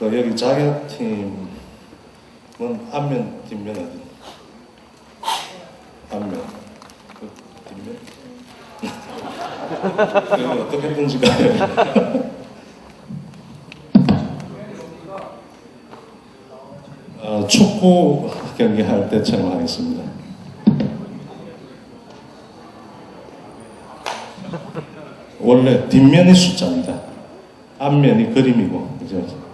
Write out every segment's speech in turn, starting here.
여기 자격팀은 앞면, 뒷면 어디? 앞면. 뒷면? 이거 어떻게 던질까요? 축구 경기할 때처럼 하겠습니다. 원래 뒷면이 숫자입니다. 앞면이 그림이고, 그죠?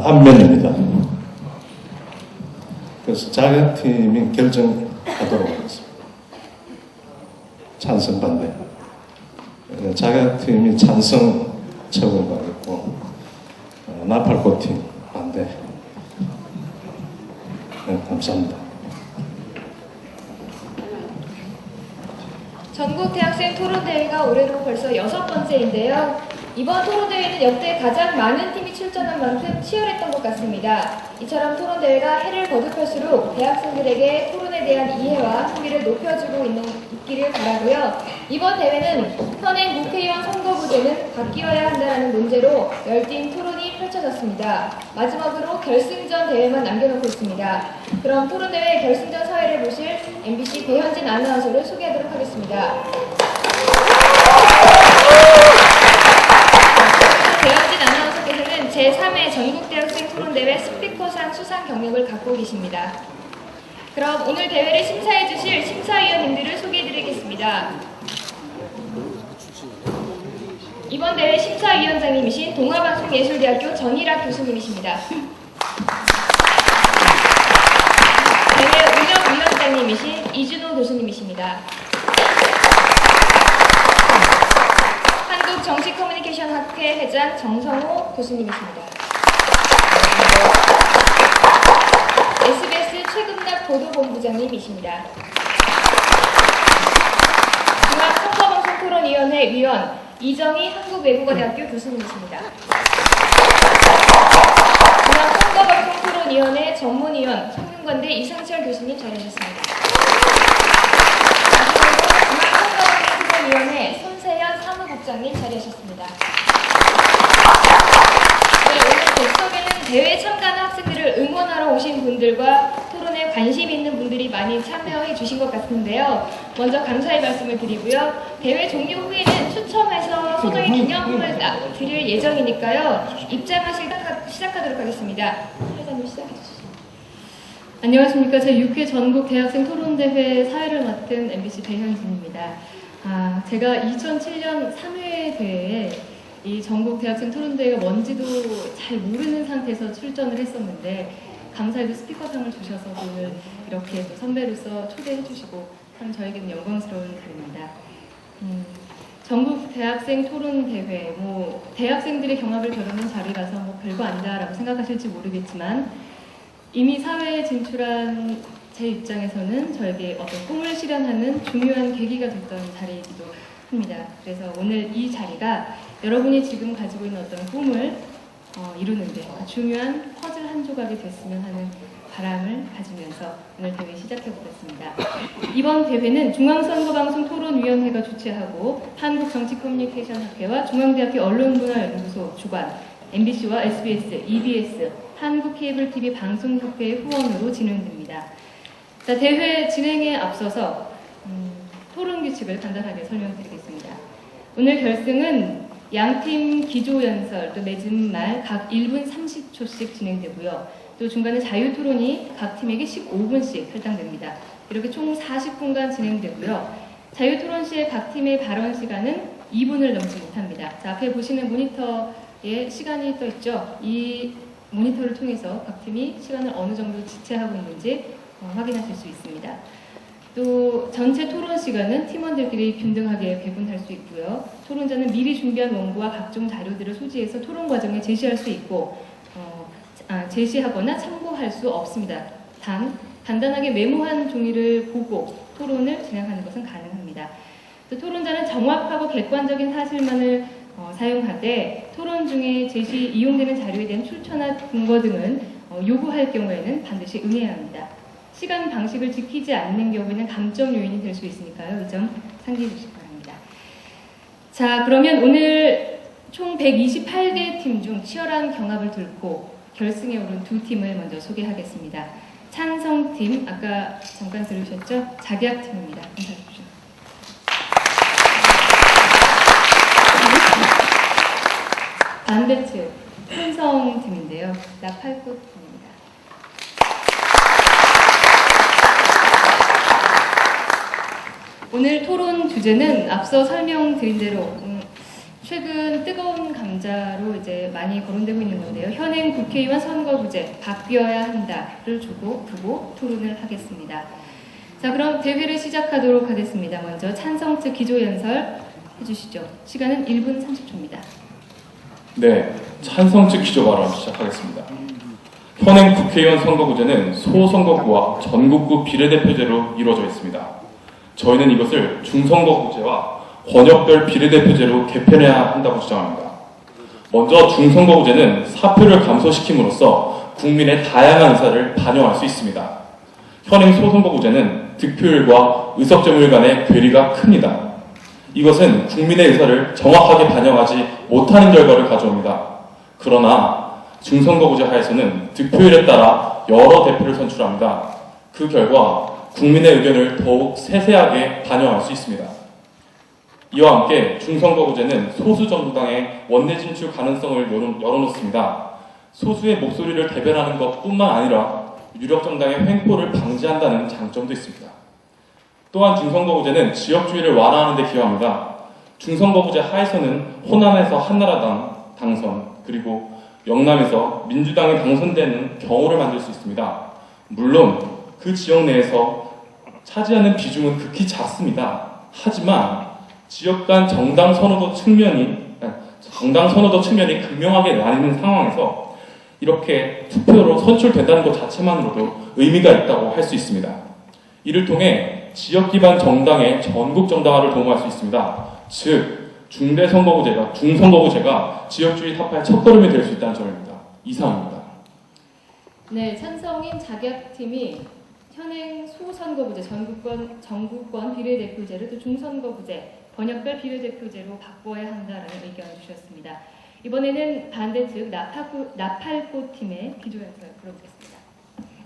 앞면입니다. 그래서 자격팀이 결정하도록 하겠습니다. 찬성 반대. 자격팀이 찬성 처벌받았고, 나팔꽃팀 반대. 네, 감사합니다. 전국 대학생 토론대회가 올해로 벌써 6번째인데요. 이번 토론대회는 역대 가장 많은 팀이 출전한 만큼 치열했던 것 같습니다. 이처럼 토론대회가 해를 거듭할수록 대학생들에게 토론에 대한 이해와 흥미를 높여주고 있기를 바라고요. 이번 대회는 현행 국회의원 선거구제는 바뀌어야 한다는 문제로 열띤 토론이 펼쳐졌습니다. 마지막으로 결승전 대회만 남겨놓고 있습니다. 그럼 토론대회 결승전 사회를 보실 MBC 배현진 아나운서를 소개하도록 하겠습니다. 배현진 아나운서께서는 제3회 전국대학생 토론대회 스피커상 수상 경력을 갖고 계십니다. 그럼 오늘 대회를 심사해 주실 심사위원님들을 소개해드리겠습니다. 이번 대회 심사위원장님이신 동아방송예술대학교 전일학 교수님이십니다. 대회 운영위원장님이신 이준호 교수님이십니다. 한국정치커뮤니케이션학회 회장 정성호 교수님이십니다. SBS 최금락 보도본부장님이십니다. 중앙선거방송토론위원회 위원 이정희 한국외국어대학교 교수님이십니다. 중앙선거방송토론위원회 전문위원 성균관대 이상철 교수님 자리하셨습니다. 중앙선거방송토론위원회 손세현 사무국장님 자리하셨습니다. 네, 오늘 객석에는 대회 참가하는 학생들을 응원하러 오신 분들과 토론에 관심 있는 분들이 많이 참여해 주신 것 같은데요. 먼저 감사의 말씀을 드리고요. 대회 종료 후에는 추첨해서 소정의 기념품을 드릴 예정이니까요. 입장하실 시작하도록 하겠습니다. 회장님 시작해 주시죠. 안녕하십니까. 제6회 전국 대학생 토론대회 사회를 맡은 MBC 배현진입니다. 제가 2007년 3회 대회에 이 전국 대학생 토론대회가 뭔지도 잘 모르는 상태에서 출전을 했었는데 감사히도 스피커상을 주셔서 오늘 이렇게 또 선배로서 초대해 주시고 참 저에게는 영광스러운 날입니다. 전국 대학생 토론대회, 대학생들의 경합을 겨루는 자리라서 별거 아니다라고 생각하실지 모르겠지만 이미 사회에 진출한 제 입장에서는 저에게 어떤 꿈을 실현하는 중요한 계기가 됐던 자리이기도 합니다. 그래서 오늘 이 자리가 여러분이 지금 가지고 있는 어떤 꿈을 이루는데 중요한 퍼즐 한 조각이 됐으면 하는 바람을 가지면서 오늘 대회 시작해 보겠습니다. 이번 대회는 중앙선거방송토론위원회가 주최하고 한국정치커뮤니케이션학회와 중앙대학교 언론문화연구소 주관, MBC와 SBS, EBS, 한국케이블TV 방송협회의 후원으로 진행됩니다. 자, 대회 진행에 앞서서 토론 규칙을 간단하게 설명드리겠습니다. 오늘 결승은 양팀 기조연설, 또 맺은 말 각 1분 30초씩 진행되고요. 또 중간에 자유토론이 각 팀에게 15분씩 할당됩니다. 이렇게 총 40분간 진행되고요. 자유토론 시에 각 팀의 발언 시간은 2분을 넘지 못합니다. 자, 앞에 보시는 모니터에 시간이 떠 있죠. 이 모니터를 통해서 각 팀이 시간을 어느 정도 지체하고 있는지 확인하실 수 있습니다. 또 전체 토론 시간은 팀원들끼리 균등하게 배분할 수 있고요. 토론자는 미리 준비한 원고와 각종 자료들을 소지해서 토론 과정에 제시할 수 있고 제시하거나 참고할 수 없습니다. 단 간단하게 메모한 종이를 보고 토론을 진행하는 것은 가능합니다. 또 토론자는 정확하고 객관적인 사실만을 사용하되 토론 중에 제시 이용되는 자료에 대한 출처나 근거 등은 요구할 경우에는 반드시 응해야 합니다. 시간 방식을 지키지 않는 경우에는 감점 요인이 될 수 있으니까요. 이 점 상기해 주시기 바랍니다. 자, 그러면 오늘 총 128개 팀 중 치열한 경합을 뚫고 결승에 오른 두 팀을 먼저 소개하겠습니다. 찬성팀, 아까 잠깐 들으셨죠? 작약팀입니다. 인사해 주십시오. 반대측, 혼성팀인데요. 나팔꽃팀입니다. 오늘 토론 주제는 앞서 설명드린 대로 최근 뜨거운 감자로 이제 많이 거론되고 있는 건데요. 현행 국회의원 선거구제 바뀌어야 한다를 두고 토론을 하겠습니다. 자, 그럼 대회를 시작하도록 하겠습니다. 먼저 찬성 측 기조연설 해주시죠. 시간은 1분 30초입니다. 네, 찬성 측 기조 발언 시작하겠습니다. 현행 국회의원 선거구제는 소선거구와 전국구 비례대표제로 이루어져 있습니다. 저희는 이것을 중선거구제와 권역별 비례대표제로 개편해야 한다고 주장합니다. 먼저 중선거구제는 사표를 감소시킴으로써 국민의 다양한 의사를 반영할 수 있습니다. 현행 소선거구제는 득표율과 의석점유율 간의 괴리가 큽니다. 이것은 국민의 의사를 정확하게 반영하지 못하는 결과를 가져옵니다. 그러나 중선거구제 하에서는 득표율에 따라 여러 대표를 선출합니다. 그 결과 국민의 의견을 더욱 세세하게 반영할 수 있습니다. 이와 함께 중선거구제는 소수 정당의 원내 진출 가능성을 열어놓습니다. 소수의 목소리를 대변하는 것뿐만 아니라 유력 정당의 횡포를 방지한다는 장점도 있습니다. 또한 중선거구제는 지역주의를 완화하는 데 기여합니다. 중선거구제 하에서는 호남에서 한나라당 당선, 그리고 영남에서 민주당이 당선되는 경우를 만들 수 있습니다. 물론 그 지역 내에서 차지하는 비중은 극히 작습니다. 하지만 지역 간 정당 선호도 측면이 극명하게 나뉘는 상황에서 이렇게 투표로 선출된다는 것 자체만으로도 의미가 있다고 할 수 있습니다. 이를 통해 지역 기반 정당의 전국 정당화를 도모할 수 있습니다. 즉, 중선거구제가 지역주의 타파의 첫걸음이 될 수 있다는 점입니다. 이상입니다. 네, 찬성인 작약팀이 현행 소선거구제, 전국권 비례대표제를 또 중선거구제, 번역별 비례대표제로 바꿔야 한다라는 의견을 주셨습니다. 이번에는 반대측 나팔꽃팀의 기조연설 들어보겠습니다.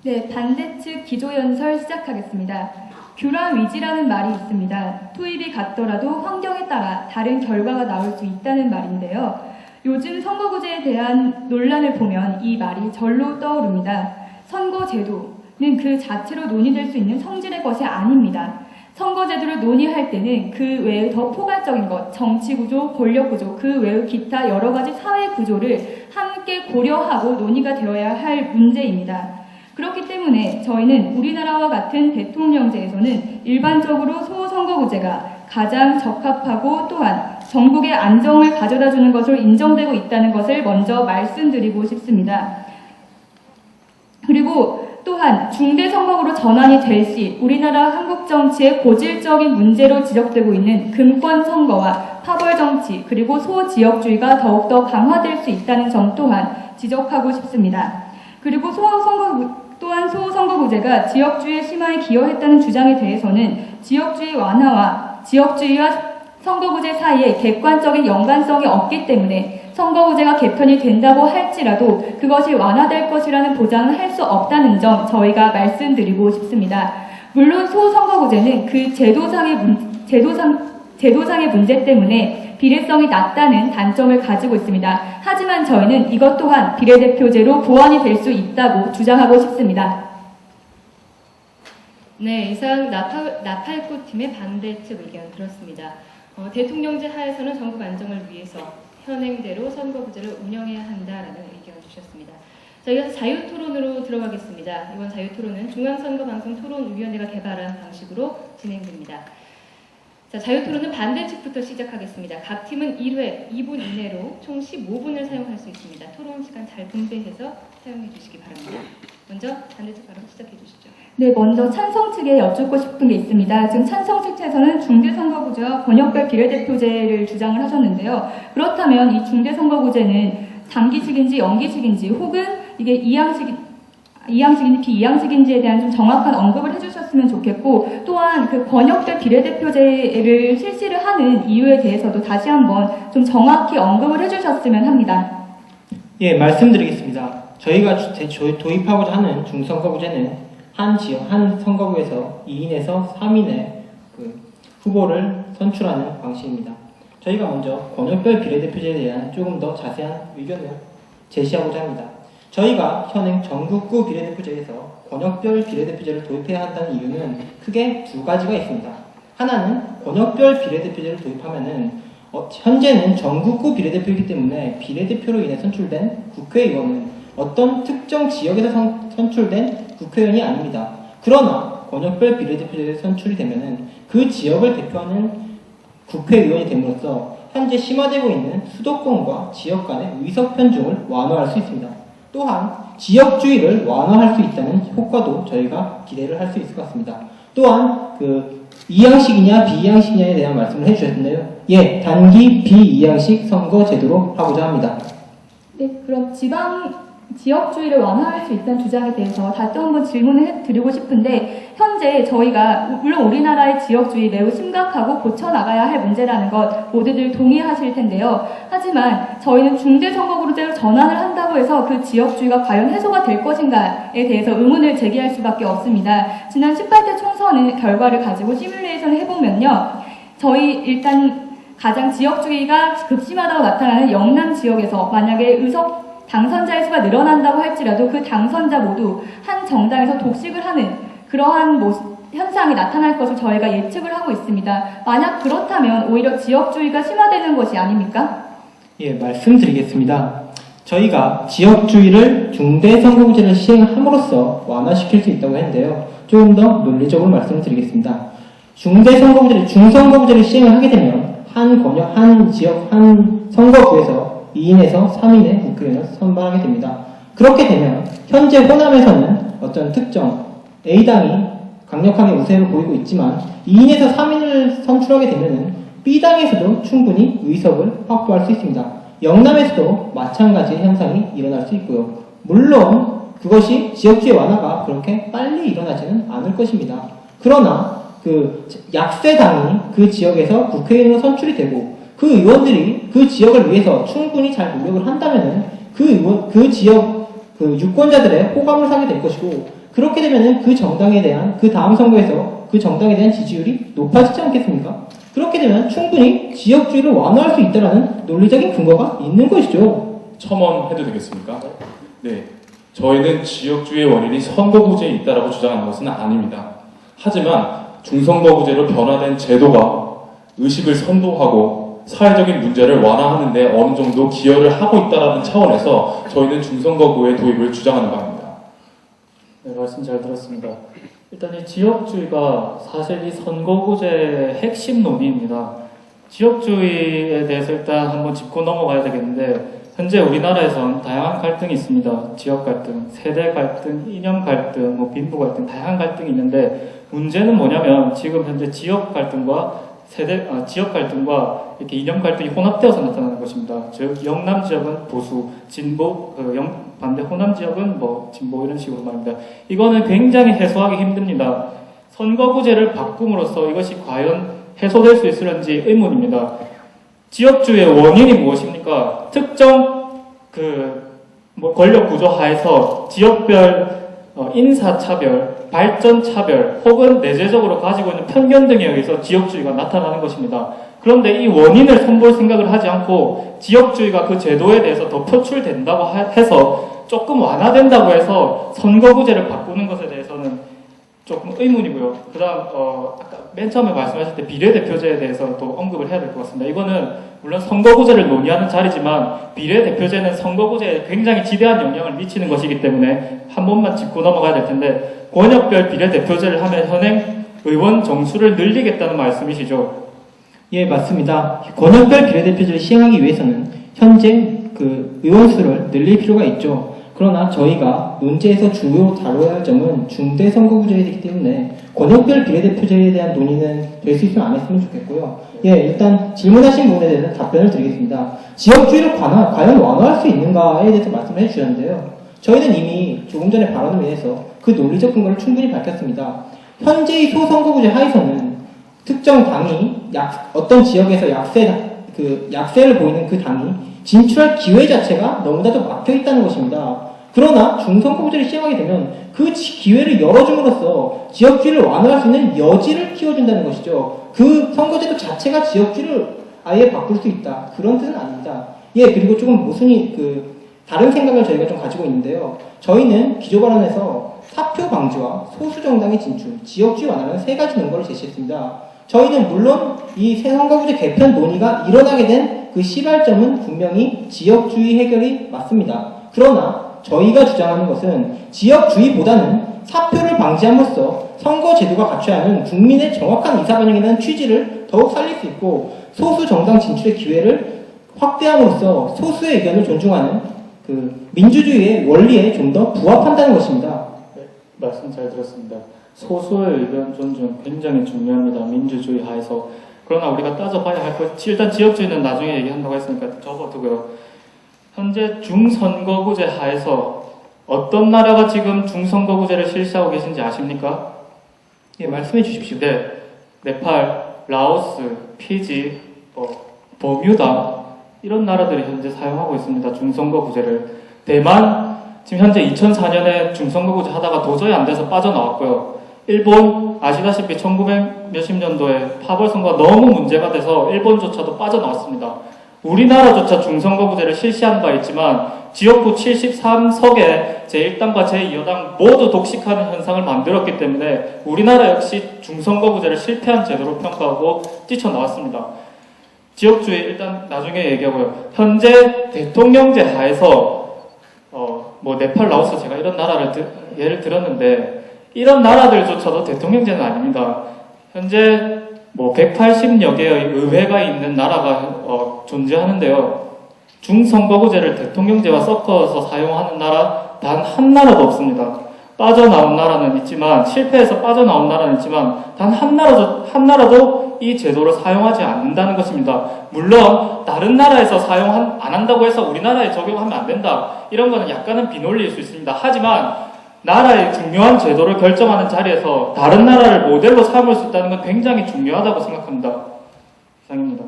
네, 반대측 기조연설 시작하겠습니다. 규라위지라는 말이 있습니다. 투입이 같더라도 환경에 따라 다른 결과가 나올 수 있다는 말인데요. 요즘 선거구제에 대한 논란을 보면 이 말이 절로 떠오릅니다. 선거제도는 그 자체로 논의될 수 있는 성질의 것이 아닙니다. 선거제도를 논의할 때는 그 외에 더 포괄적인 것, 정치구조, 권력구조, 그 외의 기타 여러 가지 사회구조를 함께 고려하고 논의가 되어야 할 문제입니다. 그렇기 때문에 저희는 우리나라와 같은 대통령제에서는 일반적으로 소선거구제가 가장 적합하고 또한 전국의 안정을 가져다주는 것으로 인정되고 있다는 것을 먼저 말씀드리고 싶습니다. 그리고 또한 중대선거구로 전환이 될 시 우리나라 한국 정치의 고질적인 문제로 지적되고 있는 금권선거와 파벌정치 그리고 소지역주의가 더욱더 강화될 수 있다는 점 또한 지적하고 싶습니다. 그리고 소선거구제가 지역주의 심화에 기여했다는 주장에 대해서는 지역주의 완화와 지역주의와 선거구제 사이에 객관적인 연관성이 없기 때문에 선거구제가 개편이 된다고 할지라도 그것이 완화될 것이라는 보장은 할 수 없다는 점 저희가 말씀드리고 싶습니다. 물론 소선거구제는 그 제도상의 문제 때문에 비례성이 낮다는 단점을 가지고 있습니다. 하지만 저희는 이것 또한 비례대표제로 보완이 될 수 있다고 주장하고 싶습니다. 네, 이상 나팔꽃팀의 반대측 의견 들었습니다. 대통령제 하에서는 전국 안정을 위해서 현행대로 선거구제를 운영해야 한다라는 의견을 주셨습니다. 자, 이어서 자유토론으로 들어가겠습니다. 이번 자유토론은 중앙선거방송토론위원회가 개발한 방식으로 진행됩니다. 자, 자유토론은 반대 측부터 시작하겠습니다. 각 팀은 1회 2분 이내로 총 15분을 사용할 수 있습니다. 토론 시간 잘 분배해서 사용해 주시기 바랍니다. 먼저 반대측 발언 시작해 주시죠. 네, 먼저 찬성 측에 여쭙고 싶은 게 있습니다. 지금 찬성 측에서는 중대선거구제와 권역별 비례대표제를 주장을 하셨는데요. 그렇다면 이 중대선거구제는 단기식인지 연기식인지 혹은 이게 이양식인지 비이양식인지에 대한 좀 정확한 언급을 해주셨으면 좋겠고, 또한 그 권역별 비례대표제를 실시를 하는 이유에 대해서도 다시 한번 좀 정확히 언급을 해주셨으면 합니다. 예, 말씀드리겠습니다. 저희가 도입하고자 하는 중선거구제는 한 지역, 한 선거구에서 2인에서 3인의 그 후보를 선출하는 방식입니다. 저희가 먼저 권역별 비례대표제에 대한 조금 더 자세한 의견을 제시하고자 합니다. 저희가 현행 전국구 비례대표제에서 권역별 비례대표제를 도입해야 한다는 이유는 크게 두 가지가 있습니다. 하나는 권역별 비례대표제를 도입하면은 현재는 전국구 비례대표이기 때문에 비례대표로 인해 선출된 국회의원은 어떤 특정 지역에서 선출된 국회의원이 아닙니다. 그러나 권역별 비례대표제에 선출이 되면은 그 지역을 대표하는 국회의원이 됨으로써 현재 심화되고 있는 수도권과 지역 간의 의석 편중을 완화할 수 있습니다. 또한 지역주의를 완화할 수 있다는 효과도 저희가 기대를 할 수 있을 것 같습니다. 또한 그 이양식이냐 비이양식이냐에 대한 말씀을 해주셨는데요. 예, 단기 비이양식 선거 제도로 하고자 합니다. 네, 그럼 지역주의를 완화할 수 있다는 주장에 대해서 다시 한번 질문을 드리고 싶은데, 현재 저희가 물론 우리나라의 지역주의 매우 심각하고 고쳐나가야 할 문제라는 것 모두들 동의하실 텐데요. 하지만 저희는 중대선거구제로 전환을 한다고 해서 그 지역주의가 과연 해소가 될 것인가에 대해서 의문을 제기할 수밖에 없습니다. 지난 18대 총선의 결과를 가지고 시뮬레이션을 해보면요. 저희 일단 가장 지역주의가 극심하다고 나타나는 영남 지역에서 만약에 당선자의 수가 늘어난다고 할지라도 그 당선자 모두 한 정당에서 독식을 하는 그러한 현상이 나타날 것을 저희가 예측을 하고 있습니다. 만약 그렇다면 오히려 지역주의가 심화되는 것이 아닙니까? 예, 말씀드리겠습니다. 저희가 지역주의를 중대선거구제를 시행함으로써 완화시킬 수 있다고 했는데요. 조금 더 논리적으로 말씀드리겠습니다. 중선거구제를 시행을 하게 되면 한 권역, 한 지역, 한 선거구에서 2인에서 3인의 국회의원을 선발하게 됩니다. 그렇게 되면 현재 호남에서는 어떤 특정 A당이 강력하게 우세를 보이고 있지만 2인에서 3인을 선출하게 되면 B당에서도 충분히 의석을 확보할 수 있습니다. 영남에서도 마찬가지의 현상이 일어날 수 있고요. 물론 그것이 지역주의 완화가 그렇게 빨리 일어나지는 않을 것입니다. 그러나 그 약세당이 그 지역에서 국회의원으로 선출이 되고 그 의원들이 그 지역을 위해서 충분히 잘 노력을 한다면은 그 지역 그 유권자들의 호감을 사게 될 것이고, 그렇게 되면은 그 정당에 대한 그 다음 선거에서 그 정당에 대한 지지율이 높아지지 않겠습니까? 그렇게 되면 충분히 지역주의를 완화할 수 있다라는 논리적인 근거가 있는 것이죠. 첨언해도 되겠습니까? 네, 저희는 지역주의의 원인이 선거구제에 있다라고 주장하는 것은 아닙니다. 하지만 중선거구제로 변화된 제도가 의식을 선도하고 사회적인 문제를 완화하는 데 어느 정도 기여를 하고 있다는 차원에서 저희는 중선거구의 도입을 주장하는 바입니다. 네, 말씀 잘 들었습니다. 일단 이 지역주의가 사실 이 선거구제의 핵심 논의입니다. 지역주의에 대해서 일단 한번 짚고 넘어가야 되겠는데, 현재 우리나라에선 다양한 갈등이 있습니다. 지역 갈등, 세대 갈등, 이념 갈등, 빈부 갈등, 다양한 갈등이 있는데, 문제는 뭐냐면 지금 현재 지역 갈등과 이렇게 이념 갈등이 혼합되어서 나타나는 것입니다. 즉 영남 지역은 보수, 진보, 반대 호남 지역은 진보 이런 식으로 말입니다. 이거는 굉장히 해소하기 힘듭니다. 선거구제를 바꿈으로써 이것이 과연 해소될 수 있을지 의문입니다. 지역주의의 원인이 무엇입니까? 특정 권력 구조 하에서 지역별 인사차별, 발전차별 혹은 내재적으로 가지고 있는 편견 등에 의해서 지역주의가 나타나는 것입니다. 그런데 이 원인을 선볼 생각을 하지 않고 지역주의가 그 제도에 대해서 더 표출된다고 해서 조금 완화된다고 해서 선거구제를 바꾸는 것에 대해서는 조금 의문이고요. 그 다음 아까 맨 처음에 말씀하실 때 비례대표제에 대해서 또 언급을 해야 될 것 같습니다. 이거는 물론 선거구제를 논의하는 자리지만 비례대표제는 선거구제에 굉장히 지대한 영향을 미치는 것이기 때문에 한 번만 짚고 넘어가야 될 텐데, 권역별 비례대표제를 하면 현행 의원 정수를 늘리겠다는 말씀이시죠. 예, 맞습니다. 권역별 비례대표제를 시행하기 위해서는 현재 그 의원 수를 늘릴 필요가 있죠. 그러나 저희가 논제에서 주요 다뤄야 할 점은 중대 선거구제이기 때문에 권역별 비례대표제에 대한 논의는 될 수 있으면 안 했으면 좋겠고요. 예, 일단 질문하신 부분에 대해서 답변을 드리겠습니다. 지역주의를 과연 완화할 수 있는가에 대해서 말씀을 해주셨는데요. 저희는 이미 조금 전에 발언을 위해서 그 논리적 근거를 충분히 밝혔습니다. 현재의 소선거구제 하에서는 특정 당이 어떤 지역에서 약세를 보이는 그 당이 진출할 기회 자체가 너무나도 막혀 있다는 것입니다. 그러나 중선거구제를 시행하게 되면 그 기회를 열어줌으로써 지역주의를 완화할 수 있는 여지를 키워준다는 것이죠. 그 선거제도 자체가 지역주의를 아예 바꿀 수 있다. 그런 뜻은 아닙니다. 예, 그리고 조금 모순이 다른 생각을 저희가 좀 가지고 있는데요. 저희는 기조 발언에서 사표 방지와 소수 정당의 진출, 지역주의 완화라는 세 가지 논거를 제시했습니다. 저희는 물론 이 새 선거구제 개편 논의가 일어나게 된 그 시발점은 분명히 지역주의 해결이 맞습니다. 그러나 저희가 주장하는 것은 지역주의보다는 사표를 방지함으로써 선거제도가 갖춰야 하는 국민의 정확한 의사반영이라는 취지를 더욱 살릴 수 있고 소수 정당 진출의 기회를 확대함으로써 소수의 의견을 존중하는 그 민주주의의 원리에 좀 더 부합한다는 것입니다. 네, 말씀 잘 들었습니다. 소수의 의견 존중 굉장히 중요합니다. 민주주의 하에서. 그러나 우리가 따져봐야 할 것, 일단 지역주의는 나중에 얘기한다고 했으니까 접어두고요. 현재 중선거구제 하에서 어떤 나라가 지금 중선거구제를 실시하고 계신지 아십니까? 예, 말씀해 주십시오. 네, 네팔, 라오스, 피지, 버뮤다 이런 나라들이 현재 사용하고 있습니다. 중선거구제를. 대만 지금 현재 2004년에 중선거구제 하다가 도저히 안 돼서 빠져나왔고요. 일본 아시다시피 1900 몇십 년도에 파벌선거가 너무 문제가 돼서 일본조차도 빠져나왔습니다. 우리나라조차 중선거구제를 실시한 바 있지만 지역구 73석에 제1당과 제2여당 모두 독식하는 현상을 만들었기 때문에 우리나라 역시 중선거구제를 실패한 제도로 평가하고 뛰쳐나왔습니다. 지역주의 일단 나중에 얘기하고요. 현재 대통령제 하에서 네팔, 라오스 제가 이런 나라를 예를 들었는데 이런 나라들조차도 대통령제는 아닙니다. 현재 180여 개의 의회가 있는 나라가 존재하는데요. 중선거구제를 대통령제와 섞어서 사용하는 나라 단 한 나라도 없습니다. 빠져나온 나라는 있지만 실패해서 빠져나온 나라는 있지만 단 한 나라도 이 제도를 사용하지 않는다는 것입니다. 물론 다른 나라에서 안 한다고 해서 우리나라에 적용하면 안 된다. 이런 거는 약간은 비논리일 수 있습니다. 하지만 나라의 중요한 제도를 결정하는 자리에서 다른 나라를 모델로 삼을 수 있다는 건 굉장히 중요하다고 생각합니다. 이상입니다.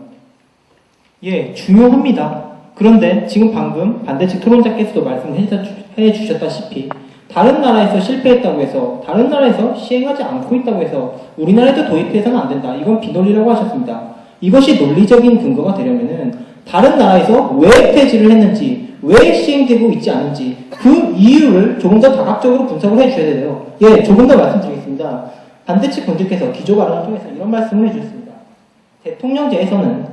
예, 중요합니다. 그런데 지금 방금 반대측 토론자께서도 말씀해 주셨다시피 다른 나라에서 실패했다고 해서 다른 나라에서 시행하지 않고 있다고 해서 우리나라에도 도입해서는 안 된다. 이건 비논리라고 하셨습니다. 이것이 논리적인 근거가 되려면은 다른 나라에서 왜 폐지를 했는지 왜 시행되고 있지 않은지 그 이유를 조금 더 다각적으로 분석을 해주셔야 돼요. 예, 조금 더 말씀드리겠습니다. 반대측 분들께서 기조 발언을 통해서 이런 말씀을 해주셨습니다. 대통령제에서는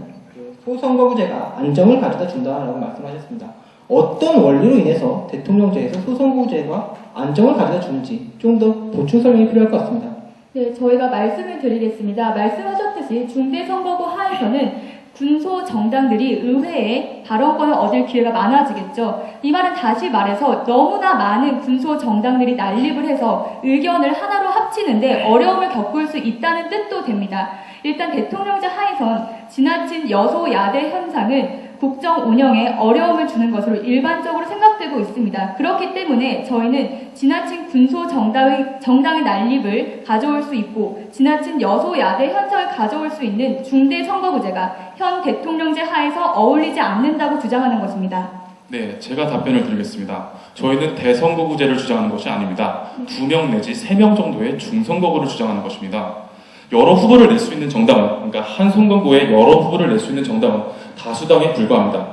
소선거구제가 안정을 가져다 준다라고 말씀하셨습니다. 어떤 원리로 인해서 대통령제에서 소선거구제가 안정을 가져다 주는지 좀 더 보충 설명이 필요할 것 같습니다. 네, 저희가 말씀을 드리겠습니다. 말씀하셨듯이 중대선거구 하에서는 군소 정당들이 의회에 발언권을 얻을 기회가 많아지겠죠. 이 말은 다시 말해서 너무나 많은 군소 정당들이 난립을 해서 의견을 하나로 합치는데 어려움을 겪을 수 있다는 뜻도 됩니다. 일단 대통령제 하에선 지나친 여소야대 현상은 국정 운영에 어려움을 주는 것으로 일반적으로 생각되고 있습니다. 그렇기 때문에 저희는 지나친 군소 정당의 난립을 가져올 수 있고 지나친 여소야대 현상을 가져올 수 있는 중대선거구제가 현 대통령제 하에서 어울리지 않는다고 주장하는 것입니다. 네, 제가 답변을 드리겠습니다. 저희는 대선거구제를 주장하는 것이 아닙니다. 2명 내지 3명 정도의 중선거구를 주장하는 것입니다. 여러 후보를 낼 수 있는 정당은, 그러니까 한 선거구에 여러 후보를 낼 수 있는 정당은 다수당에 불과합니다.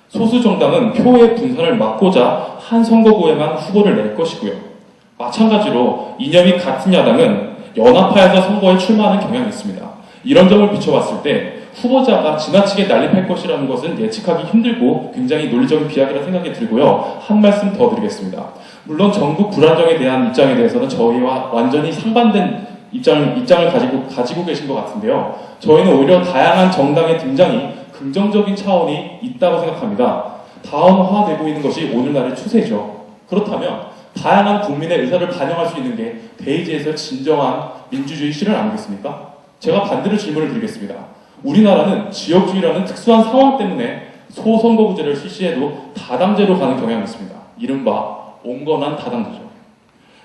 소수 정당은 표의 분산을 막고자 한 선거구에만 후보를 낼 것이고요. 마찬가지로 이념이 같은 야당은 연합하에서 선거에 출마하는 경향이 있습니다. 이런 점을 비춰봤을 때 후보자가 지나치게 난립할 것이라는 것은 예측하기 힘들고 굉장히 논리적인 비약이라 생각이 들고요. 한 말씀 더 드리겠습니다. 물론 전국 불안정에 대한 입장에 대해서는 저희와 완전히 상반된 입장을 가지고 계신 것 같은데요. 저희는 오히려 다양한 정당의 등장이 긍정적인 차원이 있다고 생각합니다. 다원화되고 있는 것이 오늘날의 추세죠. 그렇다면 다양한 국민의 의사를 반영할 수 있는 게 대의제에서 진정한 민주주의 실현 아니겠습니까? 제가 반대로 질문을 드리겠습니다. 우리나라는 지역주의라는 특수한 상황 때문에 소선거구제를 실시해도 다당제로 가는 경향이 있습니다. 이른바 온건한 다당제죠.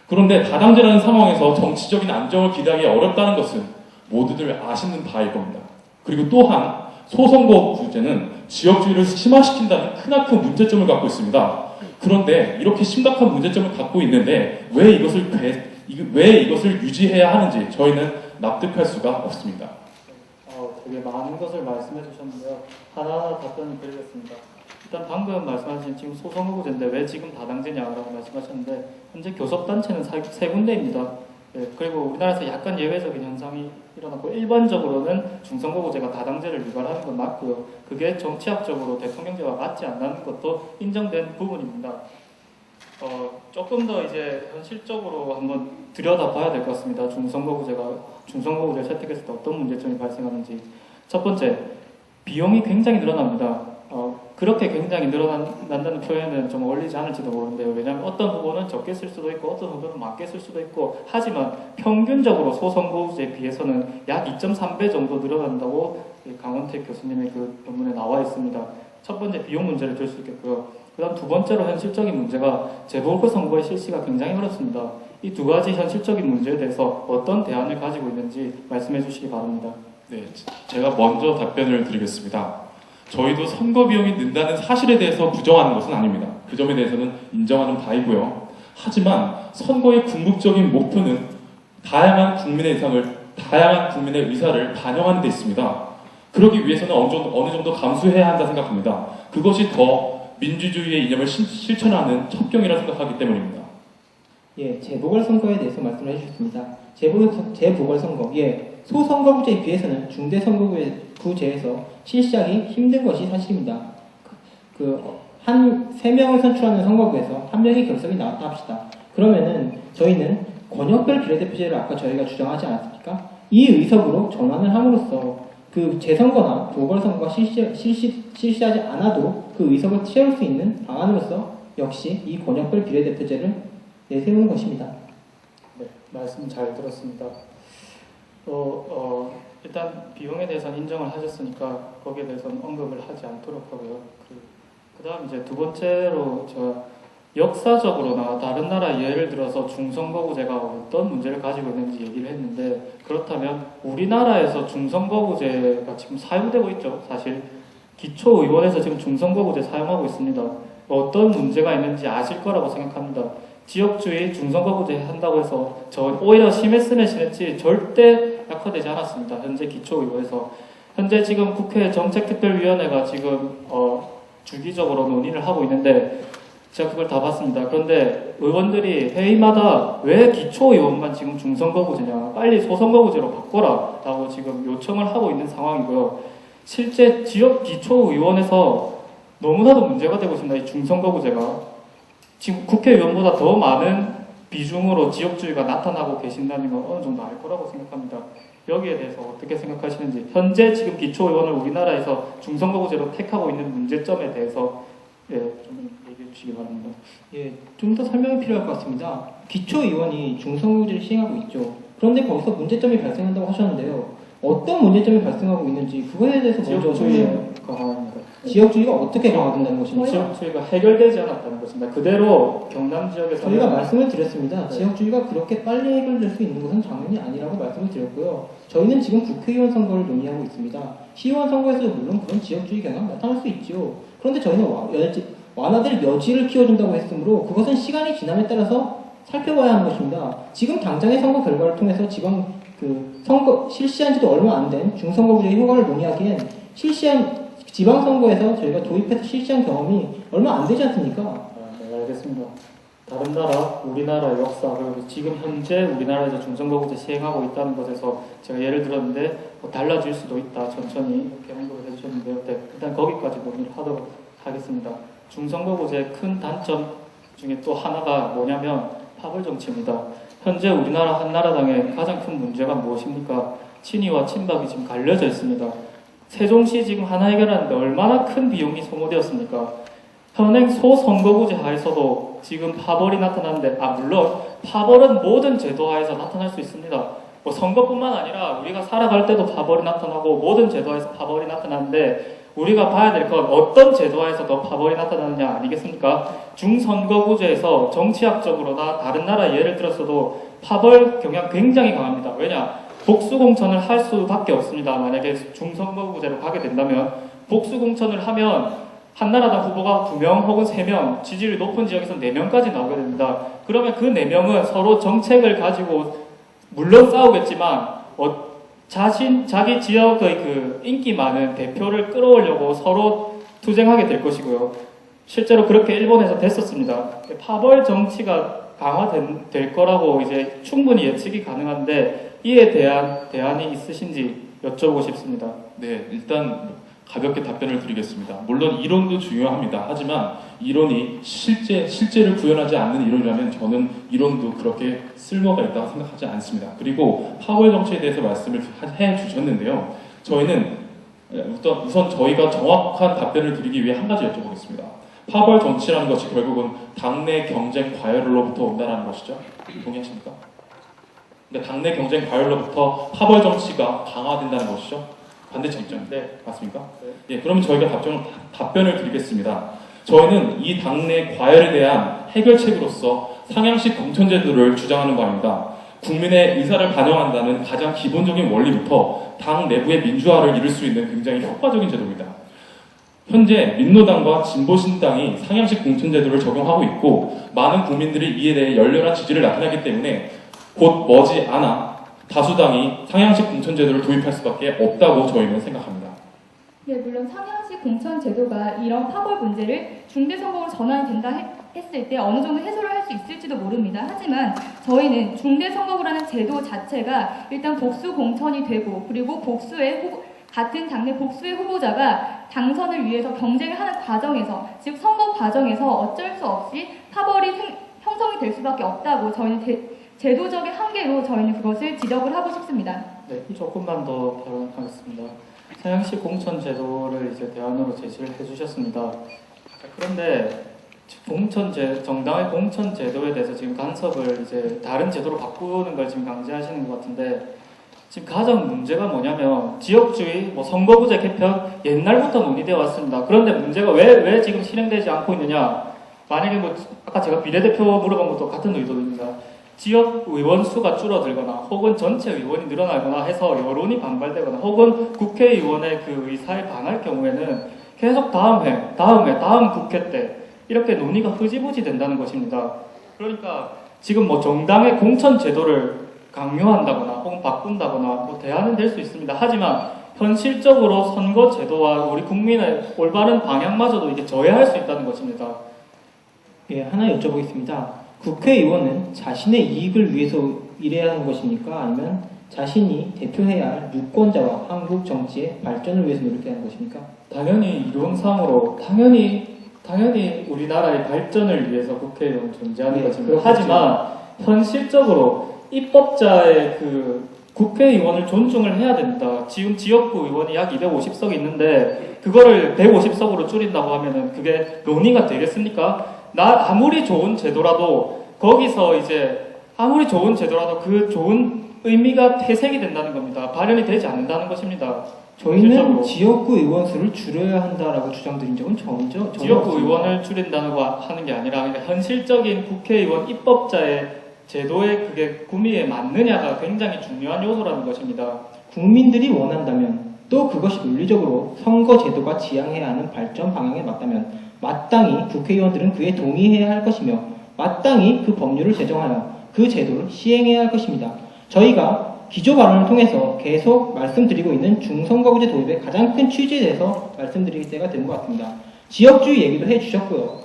그런데 다당제라는 상황에서 정치적인 안정을 기대하기 어렵다는 것은 모두들 아시는 바일 겁니다. 그리고 또한 소선거구제는 지역주의를 심화시킨다는 크나큰 문제점을 갖고 있습니다. 그런데 이렇게 심각한 문제점을 갖고 있는데 왜 이것을 유지해야 하는지 저희는 납득할 수가 없습니다. 되게 많은 것을 말씀해 주셨는데요. 하나하나 답변을 드리겠습니다. 일단 방금 말씀하신 지금 소선거구제인데 왜 지금 다당제냐라고 말씀하셨는데 현재 교섭단체는 세 군데입니다. 네, 그리고 우리나라에서 약간 예외적인 현상이 일어났고 일반적으로는 중선거구제가 다당제를 유발하는 건 맞고요. 그게 정치학적으로 대통령제와 맞지 않는 것도 인정된 부분입니다. 조금 더 이제 현실적으로 한번 들여다봐야 될 것 같습니다. 중선거구제 채택했을 때 어떤 문제점이 발생하는지. 첫 번째, 비용이 굉장히 늘어납니다. 그렇게 굉장히 늘어난다는 표현은 좀 어울리지 않을지도 모르는데요. 왜냐하면 어떤 후보는 적게 쓸 수도 있고 어떤 후보는 많게 쓸 수도 있고 하지만 평균적으로 소선거구제에 비해서는 약 2.3배 정도 늘어난다고 강원택 교수님의 그 논문에 나와 있습니다. 첫 번째 비용 문제를 들 수 있겠고요. 그 다음 두 번째로 현실적인 문제가 재보궐선거의 실시가 굉장히 어렵습니다. 이 두 가지 현실적인 문제에 대해서 어떤 대안을 가지고 있는지 말씀해 주시기 바랍니다. 네, 제가 먼저 답변을 드리겠습니다. 저희도 선거 비용이 는다는 사실에 대해서 부정하는 것은 아닙니다. 그 점에 대해서는 인정하는 바이고요. 하지만 선거의 궁극적인 목표는 다양한 국민의 의사를 반영하는 데 있습니다. 그러기 위해서는 어느 정도 감수해야 한다 생각합니다. 그것이 더 민주주의의 이념을 실천하는 첩경이라 생각하기 때문입니다. 예, 재보궐선거에 대해서 말씀을 해주셨습니다. 재보궐선거, 소선거구제에 비해서는 중대선거구제에서 실시하기 힘든 것이 사실입니다. 한 3명을 선출하는 선거구에서 1명의 결석이 나왔다 합시다. 그러면은 저희는 권역별 비례대표제를 아까 저희가 주장하지 않았습니까? 이 의석으로 전환을 함으로써 그 재선거나 보궐선거가 실시하지 않아도 그 의석을 채울 수 있는 방안으로서 역시 이 권역별 비례대표제를 내세우는 것입니다. 네, 말씀 잘 들었습니다. 일단 비용에 대해서는 인정을 하셨으니까 거기에 대해서는 언급을 하지 않도록 하고요. 그 다음 이제 두 번째로 제가 역사적으로나 다른 나라 예를 들어서 중선거구제가 어떤 문제를 가지고 있는지 얘기를 했는데 그렇다면 우리나라에서 중선거구제가 지금 사용되고 있죠. 사실 기초의원에서 지금 중선거구제 사용하고 있습니다. 어떤 문제가 있는지 아실 거라고 생각합니다. 지역주의 중선거구제 한다고 해서 오히려 심했으면 심했지 절대 약화되지 않았습니다. 현재 기초의회에서 현재 지금 국회 정책특별위원회가 지금 주기적으로 논의를 하고 있는데 제가 그걸 다 봤습니다. 그런데 의원들이 회의마다 왜 기초의원만 지금 중선거구제냐 빨리 소선거구제로 바꿔라 라고 지금 요청을 하고 있는 상황이고요. 실제 지역 기초의원에서 너무나도 문제가 되고 있습니다. 이 중선거구제가 지금 국회의원보다 더 많은 비중으로 지역주의가 나타나고 계신다는 건 어느 정도 알 거라고 생각합니다. 여기에 대해서 어떻게 생각하시는지 현재 지금 기초의원을 우리나라에서 중선거구제로 택하고 있는 문제점에 대해서 좀 얘기해 주시기 바랍니다. 예, 좀 더 설명이 필요할 것 같습니다. 기초의원이 중선거구제를 시행하고 있죠. 그런데 거기서 문제점이 발생한다고 하셨는데요. 어떤 문제점이 발생하고 있는지 그거에 대해서 먼저 지역주의가 강합니다. 지역주의가 어떻게 강화된다는 것입니까? 지역주의가 해결되지 않았다는 것입니다. 그대로 경남 지역에서 저희가 말씀을 드렸습니다. 지역주의가 그렇게 빨리 해결될 수 있는 것은 당연히 아니라고 말씀을 드렸고요. 저희는 지금 국회의원 선거를 논의하고 있습니다. 시의원 선거에서도 물론 그런 지역주의 경향이 나타날 수 있죠. 그런데 저희는 완화될 여지를 키워준다고 했으므로 그것은 시간이 지남에 따라서 살펴봐야 하는 것입니다. 지금 당장의 선거 결과를 통해서 선거 실시한 지도 얼마 안 된 중선거구제의 효과를 논의하기엔 지방선거에서 저희가 도입해서 실시한 경험이 얼마 안 되지 않습니까? 네, 알겠습니다. 다른 나라, 우리나라 역사, 그리고 지금 현재 우리나라에서 중선거구제 시행하고 있다는 것에서 제가 예를 들었는데 달라질 수도 있다. 천천히 이렇게 언급을 해주셨는데요. 네, 일단 거기까지 논의를 하도록 하겠습니다. 중선거구제의 큰 단점 중에 또 하나가 뭐냐면 파벌 정치입니다. 현재 우리나라 한나라당의 가장 큰 문제가 무엇입니까? 친이와 친박이 지금 갈려져 있습니다. 세종시 지금 하나 해결하는데 얼마나 큰 비용이 소모되었습니까? 현행 소선거구제 하에서도 지금 파벌이 나타나는데, 물론 파벌은 모든 제도 하에서 나타날 수 있습니다. 뭐 선거뿐만 아니라 우리가 살아갈 때도 파벌이 나타나고 모든 제도하에서 파벌이 나타나는데, 우리가 봐야 될 건 어떤 제도하에서 더 파벌이 나타나느냐 아니겠습니까? 중선거구제에서 정치학적으로나 다른 나라 예를 들었어도 파벌 경향 굉장히 강합니다. 왜냐? 복수공천을 할 수밖에 없습니다. 만약에 중선거구제로 가게 된다면 복수공천을 하면 한나라당 후보가 2명 혹은 3명, 지지율이 높은 지역에서 4명까지 나오게 됩니다. 그러면 그 4명은 서로 정책을 가지고 물론 싸우겠지만 자기 지역의 그 인기 많은 대표를 끌어오려고 서로 투쟁하게 될 것이고요. 실제로 그렇게 일본에서 됐었습니다. 파벌 정치가 강화될 거라고 이제 충분히 예측이 가능한데 이에 대한 대안이 있으신지 여쭤보고 싶습니다. 네, 일단 가볍게 답변을 드리겠습니다. 물론 이론도 중요합니다. 하지만 이론이 실제를 구현하지 않는 이론이라면 저는 이론도 그렇게 쓸모가 있다고 생각하지 않습니다. 그리고 파벌 정치에 대해서 말씀을 해주셨는데요. 저희는 우선 저희가 정확한 답변을 드리기 위해 한 가지 여쭤보겠습니다. 파벌 정치라는 것이 결국은 당내 경쟁 과열로부터 온다는 것이죠. 동의하십니까? 근데 당내 경쟁 과열로부터 파벌 정치가 강화된다는 것이죠. 반대쪽 입장인데 네. 맞습니까? 네. 예, 그러면 저희가 답변을 드리겠습니다. 저희는 이 당내 과열에 대한 해결책으로서 상향식 공천제도를 주장하는 바입니다. 국민의 의사를 반영한다는 가장 기본적인 원리부터 당 내부의 민주화를 이룰 수 있는 굉장히 효과적인 제도입니다. 현재 민노당과 진보신당이 상향식 공천제도를 적용하고 있고 많은 국민들이 이에 대해 열렬한 지지를 나타내기 때문에 곧 머지않아 다수당이 상향식 공천제도를 도입할 수밖에 없다고 저희는 생각합니다. 네, 물론 상향식 공천 제도가 이런 파벌 문제를 중대선거로 전환이 된다 했을 때 어느 정도 해소를 할 수 있을지도 모릅니다. 하지만 저희는 중대선거구라는 제도 자체가 일단 복수 공천이 되고 그리고 같은 당내 복수의 후보자가 당선을 위해서 경쟁을 하는 과정에서 즉 선거 과정에서 어쩔 수 없이 파벌이 형성이 될 수밖에 없다고 저희는 제도적인 한계로 저희는 그것을 지적을 하고 싶습니다. 네, 조금만 더 발언하겠습니다. 상향식 공천 제도를 이제 대안으로 제시를 해주셨습니다. 자, 그런데 정당의 공천 제도에 대해서 지금 간섭을 이제 다른 제도로 바꾸는 걸 지금 강제하시는 것 같은데 지금 가장 문제가 뭐냐면 지역주의, 선거구제 개편 옛날부터 논의되어 왔습니다. 그런데 문제가 왜 지금 실행되지 않고 있느냐? 만약에 아까 제가 비례대표 물어본 것도 같은 의도입니다. 지역 의원 수가 줄어들거나 혹은 전체 의원이 늘어나거나 해서 여론이 반발되거나 혹은 국회의원의 그 의사에 반할 경우에는 계속 다음 국회 때 이렇게 논의가 흐지부지 된다는 것입니다. 그러니까 지금 정당의 공천 제도를 강요한다거나 혹은 바꾼다거나 대안은 될 수 있습니다. 하지만 현실적으로 선거 제도와 우리 국민의 올바른 방향마저도 이게 저해할 수 있다는 것입니다. 예, 하나 여쭤보겠습니다. 국회의원은 자신의 이익을 위해서 일해야 하는 것입니까? 아니면 자신이 대표해야 할 유권자와 한국 정치의 발전을 위해서 노력해야 하는 것입니까? 당연히 이론상으로 당연히 우리나라의 발전을 위해서 국회의원은 존재하는 네, 것입니다. 그렇겠죠. 하지만 현실적으로 입법자의 그 국회의원을 존중을 해야 됩니다. 지금 지역구 의원이 약 250석이 있는데 그거를 150석으로 줄인다고 하면은 그게 논의가 되겠습니까? 아무리 좋은 제도라도 거기서 아무리 좋은 제도라도 그 좋은 의미가 퇴색이 된다는 겁니다. 발현이 되지 않는다는 것입니다. 저희는 실적으로. 지역구 의원 수를 줄여야 한다라고 주장드린 적은 전혀 지역구 없습니다. 의원을 줄인다고 하는 게 아니라 그러니까 현실적인 국회의원 입법자의 제도의 그게 구미에 맞느냐가 굉장히 중요한 요소라는 것입니다. 국민들이 원한다면 또 그것이 논리적으로 선거 제도가 지향해야 하는 발전 방향에 맞다면 마땅히 국회의원들은 그에 동의해야 할 것이며 마땅히 그 법률을 제정하여 그 제도를 시행해야 할 것입니다. 저희가 기조 발언을 통해서 계속 말씀드리고 있는 중선거구제 도입의 가장 큰 취지에 대해서 말씀드릴 때가 되는 것 같습니다. 지역주의 얘기도 해주셨고요.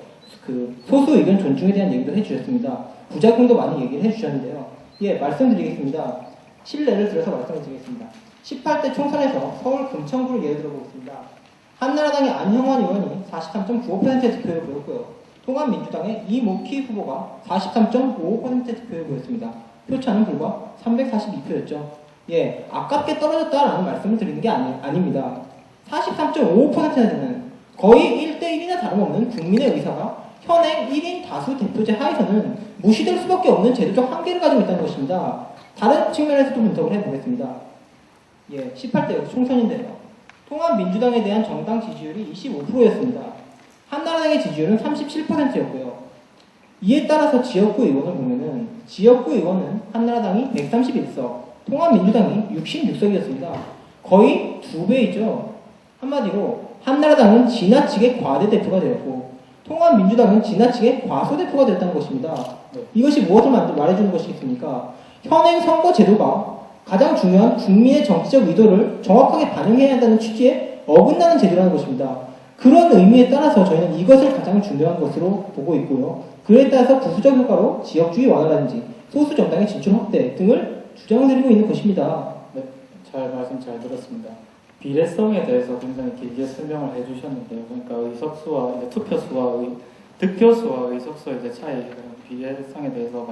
소수 의견 존중에 대한 얘기도 해주셨습니다. 부작용도 많이 얘기를 해주셨는데요. 예, 말씀드리겠습니다. 실례를 들어서 말씀드리겠습니다. 18대 총선에서 서울 금천구를 예를 들어보겠습니다. 한나라당의 안형환 의원이 43.95% 득표를 보였고요. 통합민주당의 이모키 후보가 43.55% 득표를 보였습니다. 표차는 불과 342표였죠. 예, 아깝게 떨어졌다라는 말씀을 드리는 게 아닙니다. 43.55%나 되는 거의 1대1이나 다름없는 국민의 의사가 현행 1인 다수 대표제 하에서는 무시될 수밖에 없는 제도적 한계를 가지고 있다는 것입니다. 다른 측면에서도 분석을 해보겠습니다. 예, 18대 총선인데요. 통합민주당에 대한 정당 지지율이 25%였습니다. 한나라당의 지지율은 37%였고요. 이에 따라서 지역구 의원을 보면은 지역구 의원은 한나라당이 131석, 통합민주당이 66석이었습니다. 거의 2배이죠. 한마디로 한나라당은 지나치게 과대대표가 되었고 통합민주당은 지나치게 과소대표가 되었다는 것입니다. 이것이 무엇을 말해주는 것이겠습니까? 현행 선거 제도가 가장 중요한 국민의 정치적 의도를 정확하게 반영해야 한다는 취지에 어긋나는 제도라는 것입니다. 그런 의미에 따라서 저희는 이것을 가장 중요한 것으로 보고 있고요. 그에 따라서 부수적 효과로 지역주의 완화라든지 소수 정당의 진출 확대 등을 주장드리고 있는 것입니다. 네, 말씀 잘 들었습니다. 비례성에 대해서 굉장히 길게 설명을 해주셨는데요. 그러니까 의석수와 이제 투표수와 득표수와 의석수의 이제 차이, 비례성에 대해서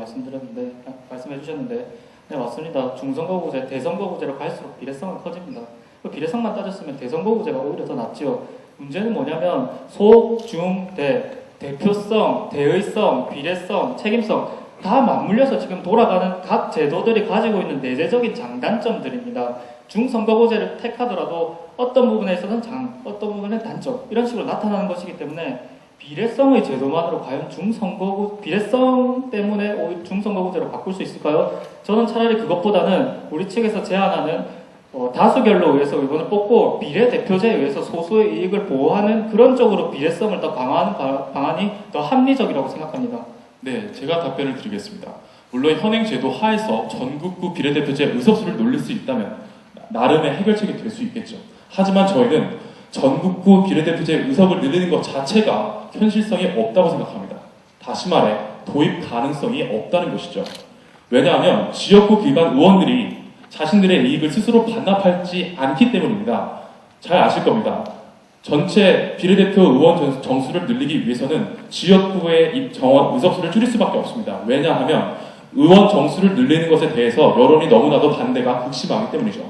말씀해주셨는데, 네 맞습니다. 중선거구제, 대선거구제로 갈수록 비례성은 커집니다. 그 비례성만 따졌으면 대선거구제가 오히려 더 낫죠. 문제는 뭐냐면 소, 중, 대, 대표성, 대의성, 비례성, 책임성 다 맞물려서 지금 돌아가는 각 제도들이 가지고 있는 내재적인 장단점들입니다. 중선거구제를 택하더라도 어떤 부분에 있어서는 어떤 부분에 단점 이런 식으로 나타나는 것이기 때문에 비례성의 제도만으로 과연 비례성 때문에 중선거구제로 바꿀 수 있을까요? 저는 차라리 그것보다는 우리 측에서 제안하는 다수결로 의해서 의원을 뽑고 비례대표제에 의해서 소수의 이익을 보호하는 그런 쪽으로 비례성을 더 강화하는 방안이 더 합리적이라고 생각합니다. 네, 제가 답변을 드리겠습니다. 물론 현행 제도 하에서 전국구 비례대표제 의석수를 늘릴 수 있다면 나름의 해결책이 될 수 있겠죠. 하지만 저희는 전국구 비례대표제 의석을 늘리는 것 자체가 현실성이 없다고 생각합니다. 다시 말해 도입 가능성이 없다는 것이죠. 왜냐하면 지역구 기관 의원들이 자신들의 이익을 스스로 반납하지 않기 때문입니다. 잘 아실 겁니다. 전체 비례대표 의원 정수를 늘리기 위해서는 지역구의 의석수를 줄일 수밖에 없습니다. 왜냐하면 의원 정수를 늘리는 것에 대해서 여론이 너무나도 반대가 극심하기 때문이죠.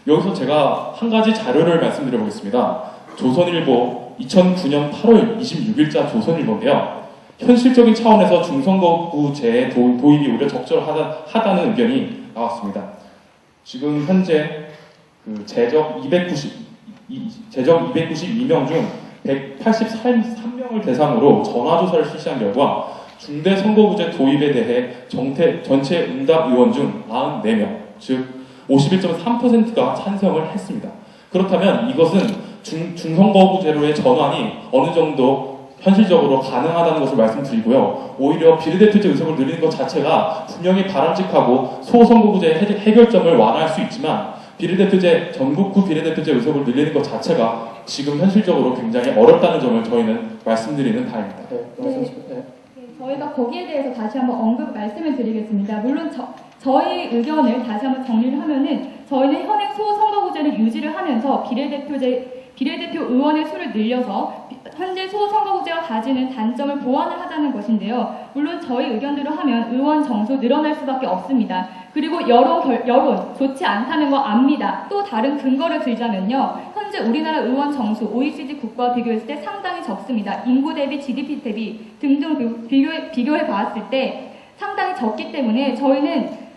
여기서 제가 한 가지 자료를 말씀드려보겠습니다. 조선일보 2009년 8월 26일자 조선일보인데요. 현실적인 차원에서 중선거구제의 도입이 오히려 적절하다는 의견이 나왔습니다. 지금 현재 재적 292명 중 183명을 대상으로 전화조사를 실시한 결과 중대선거구제 도입에 대해 전체 응답 의원 중 94명, 즉 51.3%가 찬성을 했습니다. 그렇다면 이것은 중선거구제로의 전환이 어느 정도 현실적으로 가능하다는 것을 말씀드리고요. 오히려 비례대표제 의석을 늘리는 것 자체가 분명히 바람직하고 소선거구제 해결점을 완화할 수 있지만 전국구 비례대표제 의석을 늘리는 것 자체가 지금 현실적으로 굉장히 어렵다는 점을 저희는 말씀드리는 바입니다. 저희가 거기에 대해서 다시 한번 말씀을 드리겠습니다. 물론 저희 의견을 다시 한번 정리를 하면은 저희는 현행 소선거구제를 유지를 하면서 비례대표 의원의 수를 늘려서 현재 소선거구제가 가지는 단점을 보완을 하자는 것인데요. 물론 저희 의견대로 하면 의원 정수 늘어날 수밖에 없습니다. 그리고 여론 좋지 않다는 거 압니다. 또 다른 근거를 들자면요. 현재 우리나라 의원 정수 OECD 국가와 비교했을 때 상당히 적습니다. 인구 대비 GDP 대비 등등 비교해 봤을 때 상당히 적기 때문에 저희는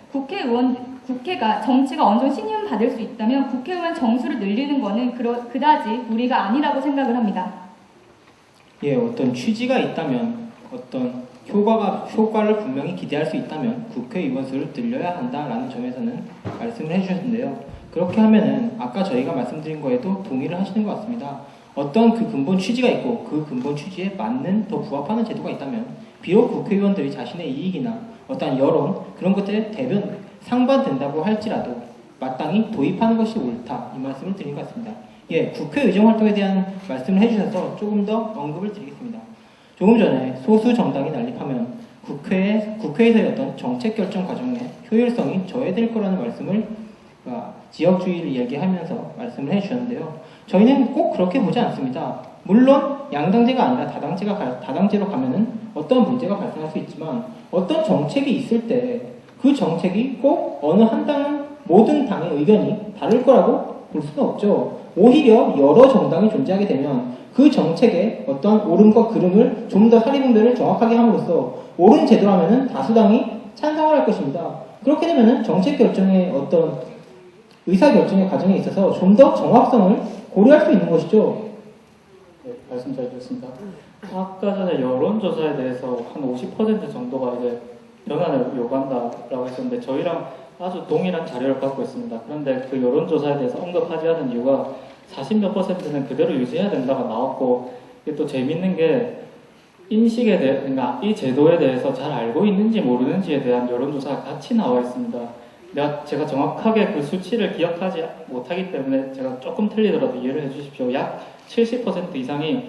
국회가 정치가 어느 정도 신임 받을 수 있다면 국회의원 정수를 늘리는 거는 그다지 무리가 아니라고 생각을 합니다. 예, 어떤 취지가 있다면 어떤 효과를 분명히 기대할 수 있다면 국회의원 수를 늘려야 한다라는 점에서는 말씀을 해주셨는데요. 그렇게 하면은 아까 저희가 말씀드린 거에도 동의를 하시는 것 같습니다. 어떤 그 근본 취지가 있고 그 근본 취지에 맞는 더 부합하는 제도가 있다면 비록 국회의원들이 자신의 이익이나 어떤 여론 그런 것들에 상반된다고 할지라도 마땅히 도입하는 것이 옳다 이 말씀을 드린 것 같습니다. 예, 국회 의정 활동에 대한 말씀을 해주셔서 조금 더 언급을 드리겠습니다. 조금 전에 소수 정당이 난립하면 국회에서의 어떤 정책 결정 과정의 효율성이 저해될 거라는 말씀을 지역주의를 얘기하면서 말씀을 해주셨는데요. 저희는 꼭 그렇게 보지 않습니다. 물론 양당제가 아니라 다당제로 가면은 어떤 문제가 발생할 수 있지만 어떤 정책이 있을 때 그 정책이 꼭 어느 한 당, 모든 당의 의견이 다를 거라고 볼 수는 없죠. 오히려 여러 정당이 존재하게 되면 그 정책의 어떤 옳음과 그름을 좀 더 사리분별을 정확하게 함으로써 옳은 제도라면은 다수당이 찬성을 할 것입니다. 그렇게 되면은 정책 결정의 어떤 의사 결정의 과정에 있어서 좀 더 정확성을 고려할 수 있는 것이죠. 네, 말씀 잘 들었습니다. 아까 전에 여론조사에 대해서 한 50% 정도가 이제 변화를 요구한다라고 했었는데 저희랑 아주 동일한 자료를 갖고 있습니다. 그런데 그 여론조사에 대해서 언급하지 않은 이유가 40몇 %는 그대로 유지해야 된다가 나왔고, 이게 또 재밌는 게 인식에 대해, 그러니까 이 제도에 대해서 잘 알고 있는지 모르는지에 대한 여론조사가 같이 나와 있습니다. 제가 정확하게 그 수치를 기억하지 못하기 때문에 제가 조금 틀리더라도 이해를 해주십시오. 약 70% 이상이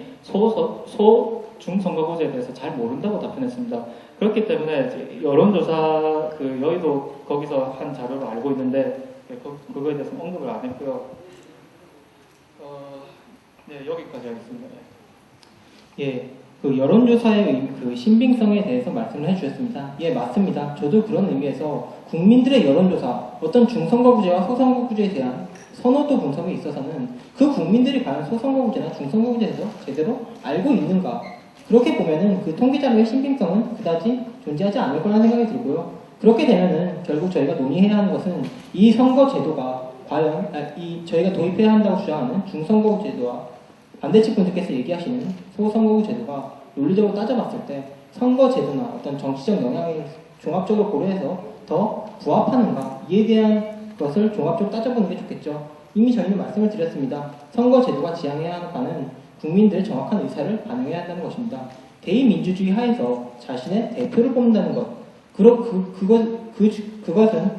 중선거구제에 대해서 잘 모른다고 답변했습니다. 그렇기 때문에 이제 여론조사 그 여의도 거기서 한 자료를 알고 있는데 그거에 대해서 언급을 안 했고요. 네, 여기까지 하겠습니다. 예, 그 여론조사의 그 신빙성에 대해서 말씀을 해주셨습니다. 예, 맞습니다. 저도 그런 의미에서 국민들의 여론조사, 어떤 중선거구제와 소선거구제에 대한 선호도 분석에 있어서는 그 국민들이 과연 소선거구제나 중선거구제에서 제대로 알고 있는가, 그렇게 보면은 그 통계자료의 신빙성은 그다지 존재하지 않을 거라는 생각이 들고요. 그렇게 되면은 결국 저희가 논의해야 하는 것은 이 선거제도가 과연 저희가 도입해야 한다고 주장하는 중선거구제도와 반대측 분들께서 얘기하시는 소선거구제도가 논리적으로 따져봤을 때 선거제도나 어떤 정치적 영향을 종합적으로 고려해서 더 부합하는가, 이에 대한 것을 종합적으로 따져보는 게 좋겠죠. 이미 저희는 말씀을 드렸습니다. 선거제도가 지향해야 하는 바는 국민들의 정확한 의사를 반영해야 한다는 것입니다. 대의민주주의 하에서 자신의 대표를 뽑는다는 것, 그것은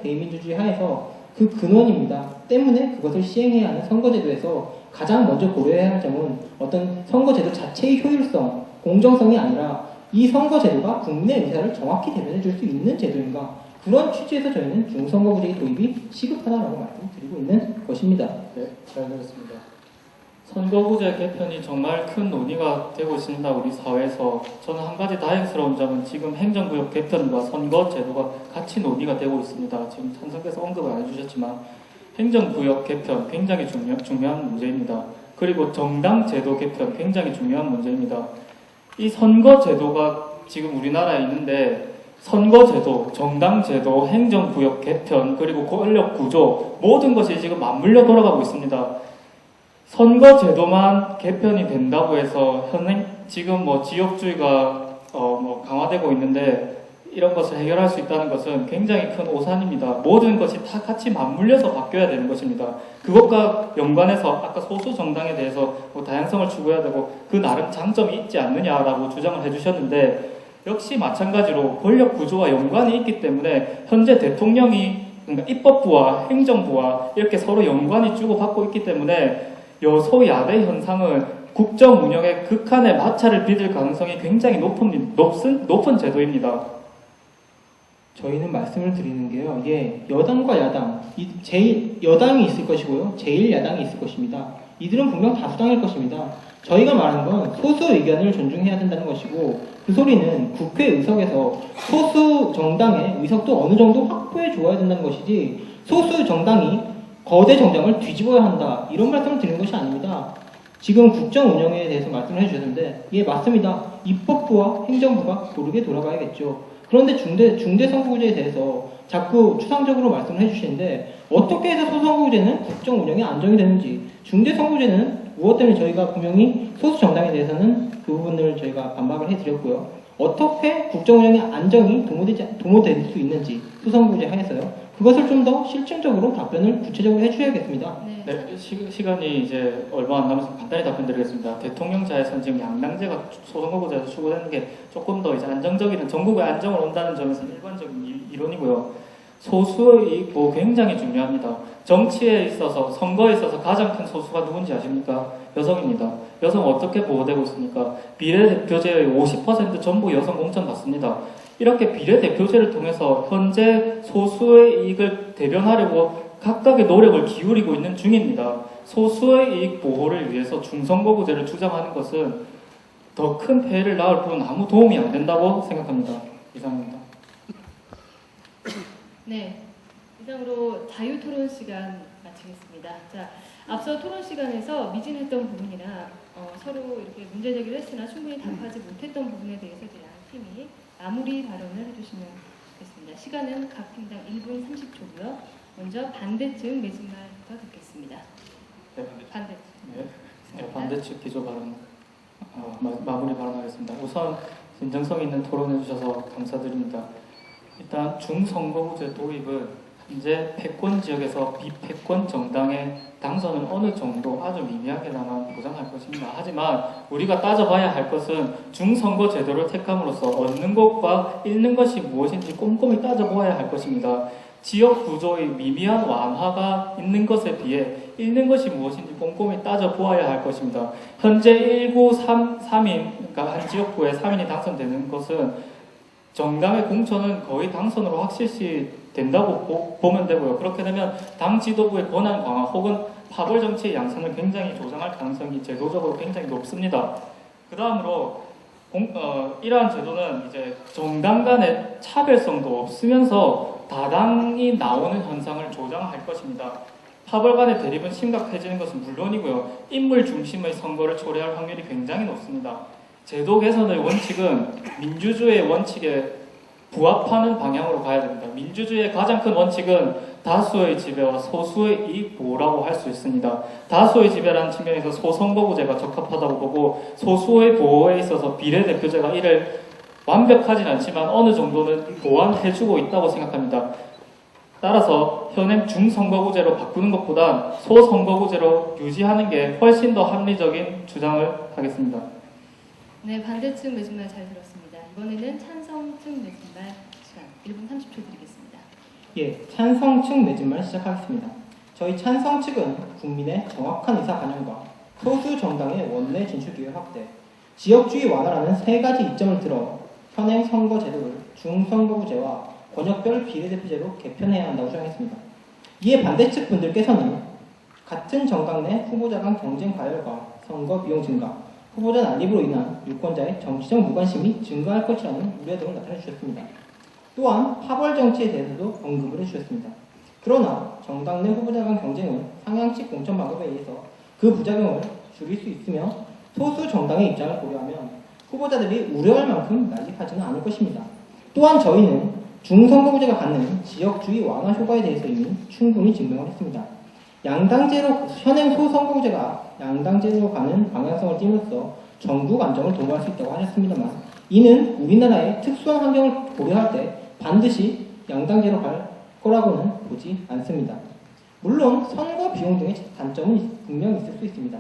대의민주주의 하에서 그 근원입니다. 때문에 그것을 시행해야 하는 선거제도에서 가장 먼저 고려해야 할 점은 어떤 선거제도 자체의 효율성, 공정성이 아니라 이 선거제도가 국민의 의사를 정확히 대변해 줄 수 있는 제도인가, 그런 취지에서 저희는 중선거구제의 도입이 시급하다라고 말씀드리고 있는 것입니다. 네, 잘 들었습니다. 선거구제 개편이 정말 큰 논의가 되고 있습니다. 우리 사회에서. 저는 한 가지 다행스러운 점은 지금 행정구역 개편과 선거제도가 같이 논의가 되고 있습니다. 지금 찬성께서 언급을 안 해주셨지만 행정구역 개편 굉장히 중요한 문제입니다. 그리고 정당제도 개편 굉장히 중요한 문제입니다. 이 선거제도가 지금 우리나라에 있는데 선거제도, 정당제도, 행정구역 개편, 그리고 권력구조 모든 것이 지금 맞물려 돌아가고 있습니다. 선거제도만 개편이 된다고 해서 지금 뭐 지역주의가 강화되고 있는데 이런 것을 해결할 수 있다는 것은 굉장히 큰 오산입니다. 모든 것이 다 같이 맞물려서 바뀌어야 되는 것입니다. 그것과 연관해서 아까 소수 정당에 대해서 다양성을 추구해야 되고 그 나름 장점이 있지 않느냐라고 주장을 해주셨는데, 역시 마찬가지로 권력 구조와 연관이 있기 때문에 현재 대통령이, 그러니까 입법부와 행정부와 이렇게 서로 연관이 주고받고 있기 때문에 여소야대 현상은 국정 운영의 극한의 마찰을 빚을 가능성이 굉장히 높은 제도입니다. 저희는 말씀을 드리는 게요. 예, 여당과 야당, 여당이 있을 것이고요. 제1야당이 있을 것입니다. 이들은 분명 다수당일 것입니다. 저희가 말하는 건 소수 의견을 존중해야 된다는 것이고, 그 소리는 국회 의석에서 소수 정당의 의석도 어느 정도 확보해 줘야 된다는 것이지, 소수 정당이 거대 정당을 뒤집어야 한다, 이런 말씀을 드리는 것이 아닙니다. 지금 국정 운영에 대해서 말씀을 해주셨는데, 예, 맞습니다. 입법부와 행정부가 고르게 돌아가야겠죠. 그런데 중대선거구제에 대해서 자꾸 추상적으로 말씀을 해주시는데, 어떻게 해서 소선거구제는 국정 운영이 안정이 되는지, 중대선거구제는 무엇 때문에 저희가 분명히 소수 정당에 대해서는 그 부분을 저희가 반박을 해드렸고요. 어떻게 국정 운영의 안정이 도모될 수 있는지 소선거구제 하에서요. 그것을 좀 더 실증적으로 답변을 구체적으로 해주셔야겠습니다. 네, 시간이 이제 얼마 안 남아서 간단히 답변드리겠습니다. 대통령자에서는 지금 양당제가 소선거구제에서 추구되는 게 조금 더 이제 안정적인, 전국의 안정을 온다는 점에서는 일반적인 이론이고요. 소수의 이익도 굉장히 중요합니다. 정치에 있어서, 선거에 있어서 가장 큰 소수가 누군지 아십니까? 여성입니다. 여성 어떻게 보호되고 있습니까? 비례대표제의 50% 전부 여성 공천 받습니다. 이렇게 비례대표제를 통해서 현재 소수의 이익을 대변하려고 각각의 노력을 기울이고 있는 중입니다. 소수의 이익 보호를 위해서 중선거구제를 주장하는 것은 더 큰 폐해를 낳을 뿐 아무 도움이 안 된다고 생각합니다. 이상입니다. 네, 이상으로 자유토론 시간 마치겠습니다. 자, 앞서 토론 시간에서 미진했던 부분이나 서로 이렇게 문제 제기를 했으나 충분히 답하지 못했던 부분에 대해서 이제 양 팀이 마무리 발언을 해주시면 좋겠습니다. 시간은 각 팀당 1분 30초고요. 먼저 반대측 매진말부터 듣겠습니다. 네, 반대측. 네, 반대측 기조 발언 마무리 발언하겠습니다. 우선 진정성 있는 토론해 주셔서 감사드립니다. 일단 중선거구제 도입은 현재 패권 지역에서 비패권 정당의 당선을 어느 정도 아주 미미하게나마 보장할 것입니다. 하지만 우리가 따져봐야 할 것은 중선거 제도를 택함으로써 얻는 것과 잃는 것이 무엇인지 꼼꼼히 따져보아야 할 것입니다. 지역 구조의 미미한 완화가 있는 것에 비해 잃는 것이 무엇인지 꼼꼼히 따져보아야 할 것입니다. 현재 1933인, 그러니까 한 지역구에 3인이 당선되는 것은 정당의 공천은 거의 당선으로 확실시 된다고 보면 되고요. 그렇게 되면 당 지도부의 권한 강화 혹은 파벌 정치의 양상을 굉장히 조장할 가능성이 제도적으로 굉장히 높습니다. 그 다음으로 이러한 제도는 이제 정당 간의 차별성도 없으면서 다당이 나오는 현상을 조장할 것입니다. 파벌 간의 대립은 심각해지는 것은 물론이고요. 인물 중심의 선거를 초래할 확률이 굉장히 높습니다. 제도 개선의 원칙은 민주주의의 원칙에 부합하는 방향으로 가야 됩니다. 민주주의의 가장 큰 원칙은 다수의 지배와 소수의 이익 보호라고 할 수 있습니다. 다수의 지배라는 측면에서 소선거구제가 적합하다고 보고 소수의 보호에 있어서 비례대표제가 이를 완벽하진 않지만 어느 정도는 보완해주고 있다고 생각합니다. 따라서 현행 중선거구제로 바꾸는 것보단 소선거구제로 유지하는 게 훨씬 더 합리적인 주장을 하겠습니다. 네, 반대측 매진말 잘 들었습니다. 이번에는 찬성측 매진말 시간 1분 30초 드리겠습니다. 예, 찬성 측 매진말 시작하겠습니다. 저희 찬성 측은 국민의 정확한 의사 반영과 소수 정당의 원내 진출 기회 확대, 지역주의 완화라는 세 가지 이점을 들어 현행 선거 제도를 중선거구제와 권역별 비례대표제로 개편해야 한다고 주장했습니다. 이에 반대측 분들께서는 같은 정당 내 후보자 간 경쟁 과열과 선거 비용 증가, 후보자 난입으로 인한 유권자의 정치적 무관심이 증가할 것이라는 우려 등을 나타내 주셨습니다. 또한 파벌 정치에 대해서도 언급을 해주셨습니다. 그러나 정당 내 후보자 간 경쟁은 상향식 공천 방법에 의해서 그 부작용을 줄일 수 있으며 소수 정당의 입장을 고려하면 후보자들이 우려할 만큼 난립하지는 않을 것입니다. 또한 저희는 중선거구제가 갖는 지역주의 완화 효과에 대해서 이미 충분히 증명을 했습니다. 양당제로 현행 소선거구제가 양당제로 가는 방향성을 띠므로써 전국 안정을 도모할 수 있다고 하셨습니다만 이는 우리나라의 특수한 환경을 고려할 때 반드시 양당제로 갈 거라고는 보지 않습니다. 물론 선거 비용 등의 단점은 분명히 있을 수 있습니다.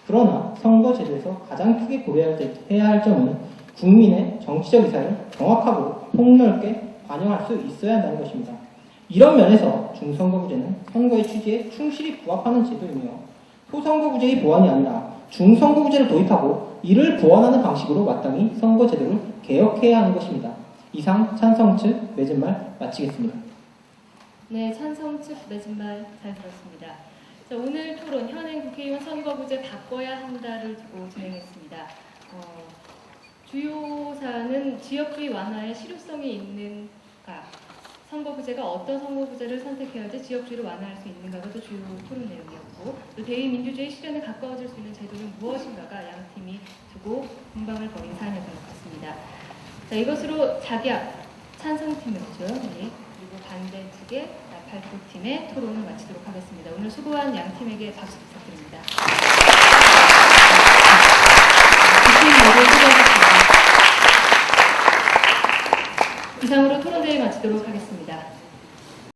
그러나 선거제도에서 가장 크게 고려해야 할 점은 국민의 정치적 의사를 정확하고 폭넓게 반영할 수 있어야 한다는 것입니다. 이런 면에서 중선거구제는 선거의 취지에 충실히 부합하는 제도이며 소선거구제의 보완이 아니라 중선거구제를 도입하고 이를 보완하는 방식으로 마땅히 선거제도를 개혁해야 하는 것입니다. 이상 찬성 측 매진말 마치겠습니다. 네, 찬성 측 매진말 잘 들었습니다. 자, 오늘 토론 현행 국회의원 선거구제 바꿔야 한다를 두고 진행했습니다. 주요 사안은 지역주의 완화에 실효성이 있는가, 선거구제가 어떤 선거구제를 선택해야 할지 지역주의를 완화할 수 있는가가 또 주요 토론 내용이었고, 또 대의민주주의 실현에 가까워질 수 있는 제도는 무엇인가가 양 팀이 두고 공방을 벌인 사안이었던 것 같습니다. 자, 이것으로 자기야 찬성팀이었죠. 네. 그리고 반대 측의 나팔도팀의 토론을 마치도록 하겠습니다. 오늘 수고한 양 팀에게 박수 부탁드립니다. 두팀 모두 수고하셨습니다. 이상으로 토론대회 마치도록 하겠습니다.